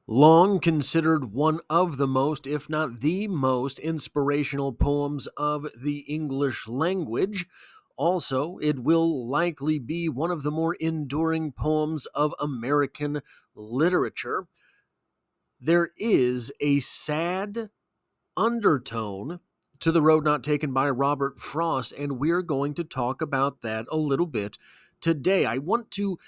Long considered one of the most, if not the most, inspirational poems of the English language. Also, it will likely be one of the more enduring poems of American literature. There is a sad undertone to The Road Not Taken by Robert Frost, and we're going to talk about that a little bit today. I want to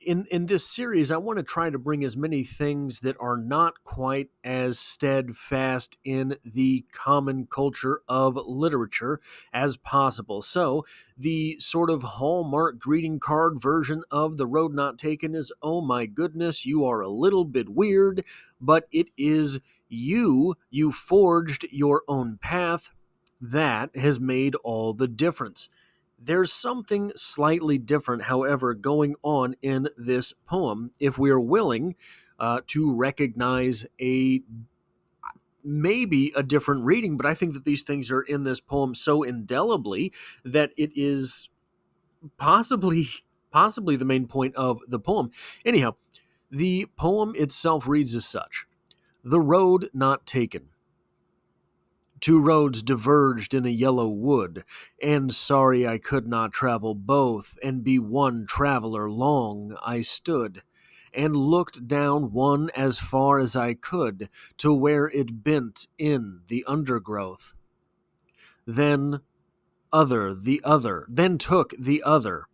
in this series, I want to try to bring as many things that are not quite as steadfast in the common culture of literature as possible. So, the sort of Hallmark greeting card version of The Road Not Taken is, oh my goodness, you are a little bit weird, but it is you. You forged your own path. That has made all the difference. There's something slightly different, however, going on in this poem if we are willing to recognize a maybe a different reading, but I think that these things are in this poem so indelibly that it is possibly the main point of the poem. Anyhow, the poem itself reads as such: The road not taken. Two roads diverged in a yellow wood, and sorry I could not travel both, and be one traveler long I stood, and looked down one as far as I could, to where it bent in the undergrowth. Then then took the other,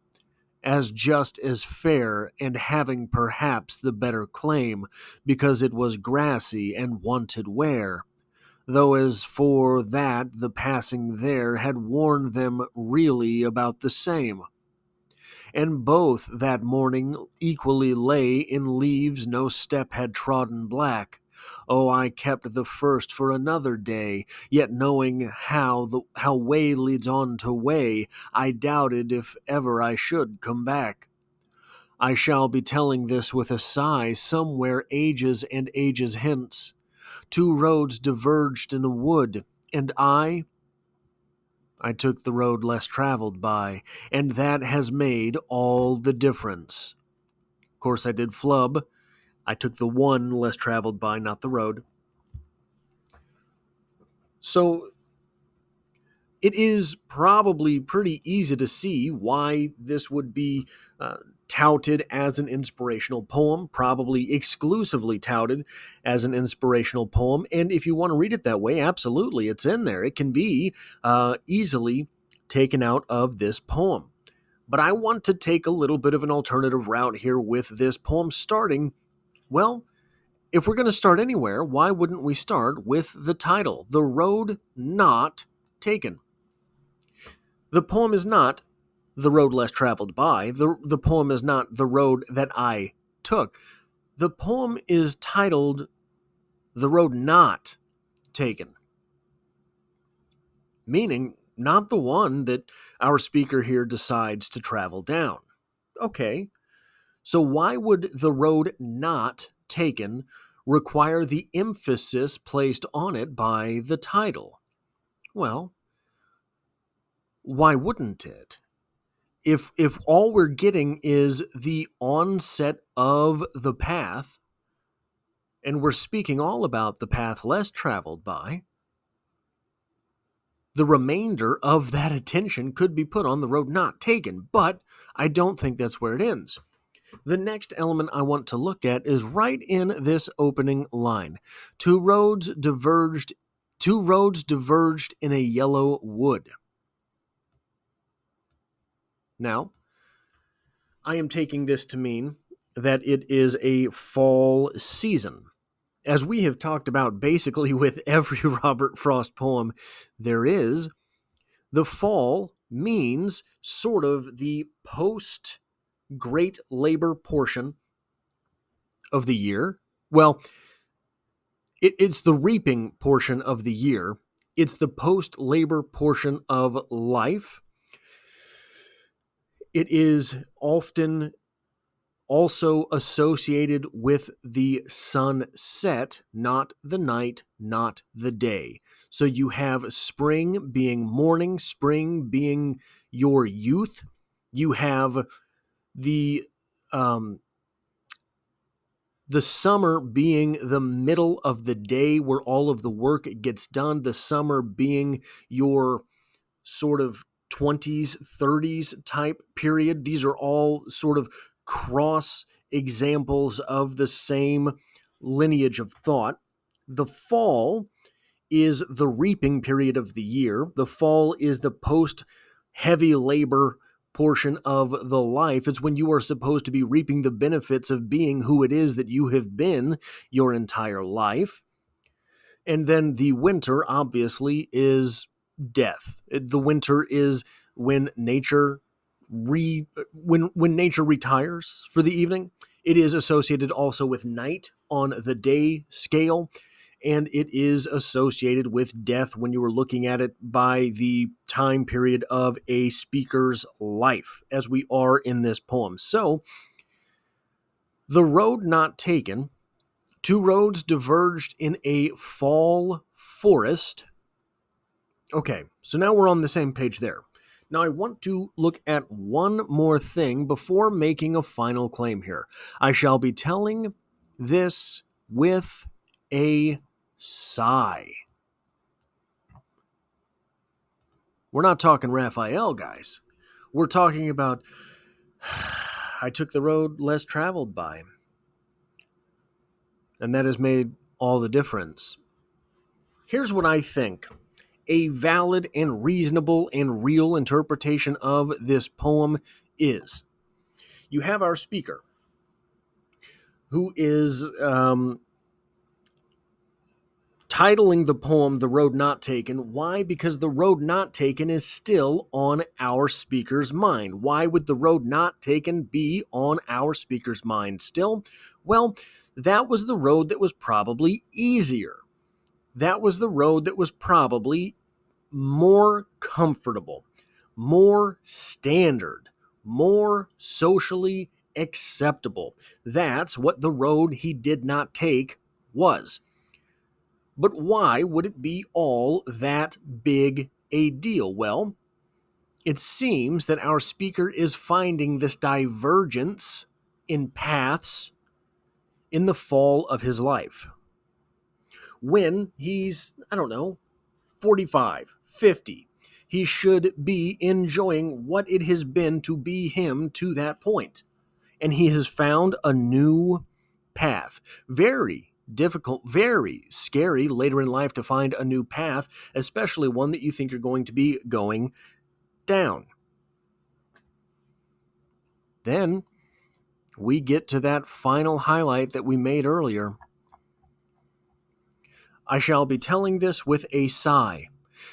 as just as fair, and having perhaps the better claim, because it was grassy and wanted wear, though as for that the passing there had warned them really about the same. And both that morning equally lay in leaves no step had trodden black. Oh, I kept the first for another day, yet knowing how way leads on to way, I doubted if ever I should come back. I shall be telling this with a sigh somewhere ages and ages hence. Two roads diverged in a wood, and I took the road less traveled by, and that has made all the difference. Of course, I did flub. I took the one less traveled by, not the road. So it is probably pretty easy to see why this would be touted as an inspirational poem, probably exclusively touted as an inspirational poem. And if you want to read it that way, absolutely, it's in there. It can be easily taken out of this poem. But I want to take a little bit of an alternative route here with this poem, starting, well, if we're going to start anywhere, why wouldn't we start with the title, The Road Not Taken? The poem is not The Road Less Traveled By. The poem is not The Road That I Took. The poem is titled The Road Not Taken, meaning not the one that our speaker here decides to travel down. Okay, so why would The Road Not Taken require the emphasis placed on it by the title? Well, why wouldn't it? If all we're getting is the onset of the path, and we're speaking all about the path less traveled by, the remainder of that attention could be put on the road not taken, but I don't think that's where it ends. The next element I want to look at is right in this opening line. Two roads diverged in a yellow wood. Now, I am taking this to mean that it is a fall season. As we have talked about basically with every Robert Frost poem there is, the fall means sort of the post great labor portion of the year. Well, it's the reaping portion of the year. It's the post labor portion of life. It is often also associated with the sunset, not the night, not the day. So you have spring being morning, spring being your youth. You have the The summer being the middle of the day where all of the work gets done, the summer being your sort of 20s, 30s type period. These are all sort of cross examples of the same lineage of thought. The fall is the reaping period of the year. The fall is the post heavy labor portion of the life. It's when you are supposed to be reaping the benefits of being who it is that you have been your entire life. And then the winter, obviously, is death. The winter is when nature when nature retires for the evening. It is associated also with night on the day scale, and it is associated with death when you are looking at it by the time period of a speaker's life, as we are in this poem. So, the road not taken. Two roads diverged in a fall forest. Okay, so now we're on the same page there. Now I want to look at one more thing before making a final claim here. I shall be telling this with a sigh. We're not talking Raphael, guys. We're talking about I took the road less traveled by. And that has made all the difference. Here's what I think a valid and reasonable and real interpretation of this poem is. You have our speaker, who is titling the poem The Road Not Taken. Why? Because the road not taken is still on our speaker's mind. Why would the road not taken be on our speaker's mind still? Well, that was the road that was probably easier. That was the road that was probably more comfortable, more standard, more socially acceptable. That's what the road he did not take was. But why would it be all that big a deal? Well, it seems that our speaker is finding this divergence in paths in the fall of his life. When he's, 45, 50, he should be enjoying what it has been to be him to that point. And he has found a new path. Very difficult, very scary later in life to find a new path, especially one that you think you're going to be going down. Then we get to that final highlight that we made earlier. I shall be telling this with a sigh.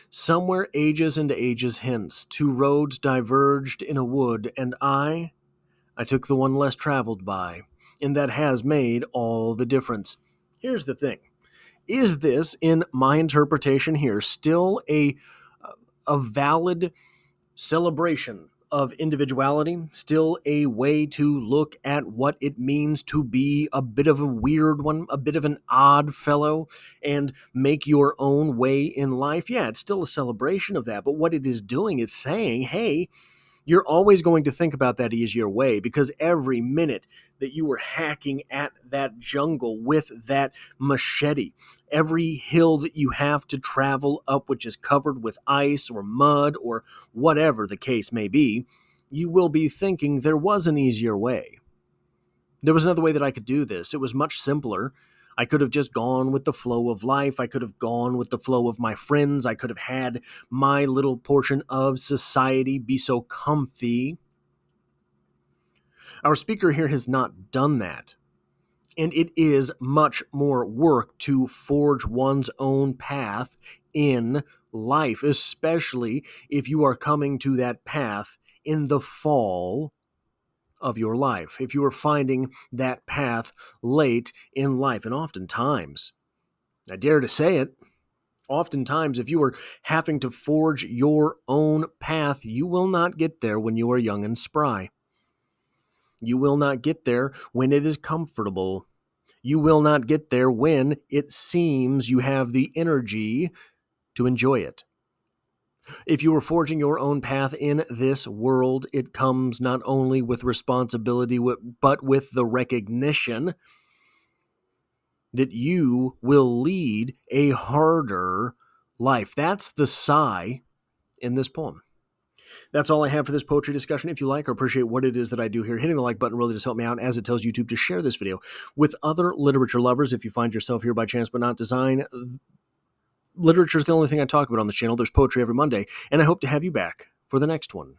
Somewhere ages and ages hence, two roads diverged in a wood, and I took the one less traveled by, and that has made all the difference. Here's the thing. Is this, in my interpretation here, still a valid celebration of individuality, still a way to look at what it means to be a bit of a weird one, a bit of an odd fellow, and make your own way in life? Yeah, it's still a celebration of that, but what it is doing is saying, hey, you're always going to think about that easier way, because every minute that you were hacking at that jungle with that machete, every hill that you have to travel up, which is covered with ice or mud or whatever the case may be, you will be thinking there was an easier way. There was another way that I could do this. It was much simpler. I could have just gone with the flow of life. I could have gone with the flow of my friends. I could have had my little portion of society be so comfy. Our speaker here has not done that. And it is much more work to forge one's own path in life, especially if you are coming to that path in the fall of your life, if you are finding that path late in life. And oftentimes, I dare to say it, oftentimes if you are having to forge your own path, you will not get there when you are young and spry. You will not get there when it is comfortable. You will not get there when it seems you have the energy to enjoy it. If you are forging your own path in this world, it comes not only with responsibility, but with the recognition that you will lead a harder life. That's the sigh in this poem. That's all I have for this poetry discussion. If you like or appreciate what it is that I do here, hitting the like button really does help me out, as it tells YouTube to share this video with other literature lovers. If you find yourself here by chance but not design, literature is the only thing I talk about on the channel. There's poetry every Monday, and I hope to have you back for the next one.